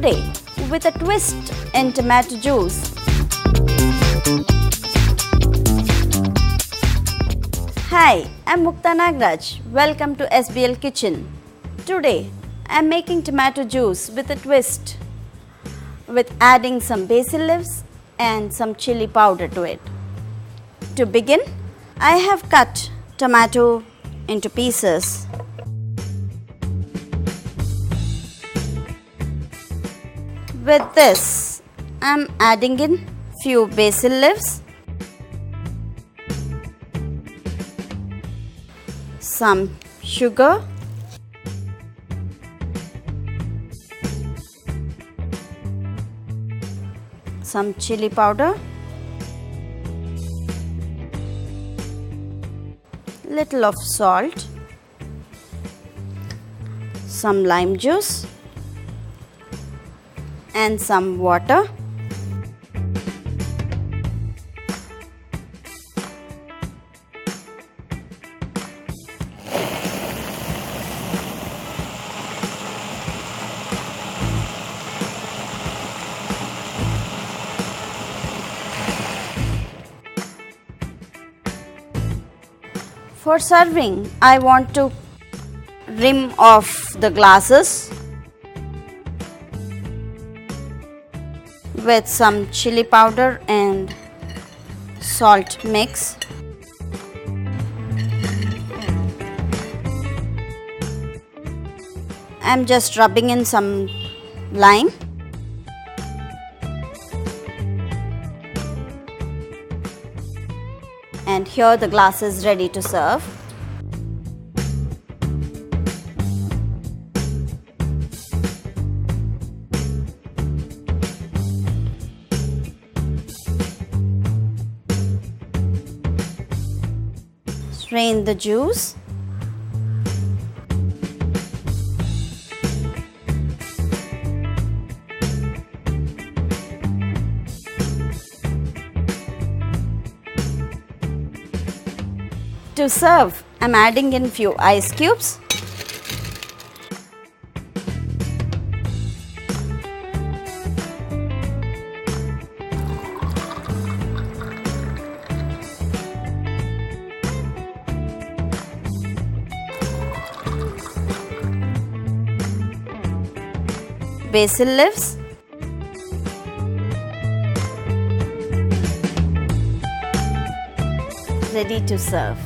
Today, with a twist in tomato juice. Hi, I'm Mukta Nagaraj. Welcome to SBL Kitchen. Today, I'm making tomato juice with a twist, with adding some basil leaves and some chili powder to it. To begin, I have cut tomato into pieces. With this, I'm adding in few basil leaves, some sugar, some chili powder, little of salt, some lime juice and some water. For serving, I want to rim off the glasses with some chili powder and salt mix. I'm just rubbing in some lime. And here the glass is ready to serve. Strain the juice. To serve, I'm adding in few ice cubes. Basil leaves. Ready to serve.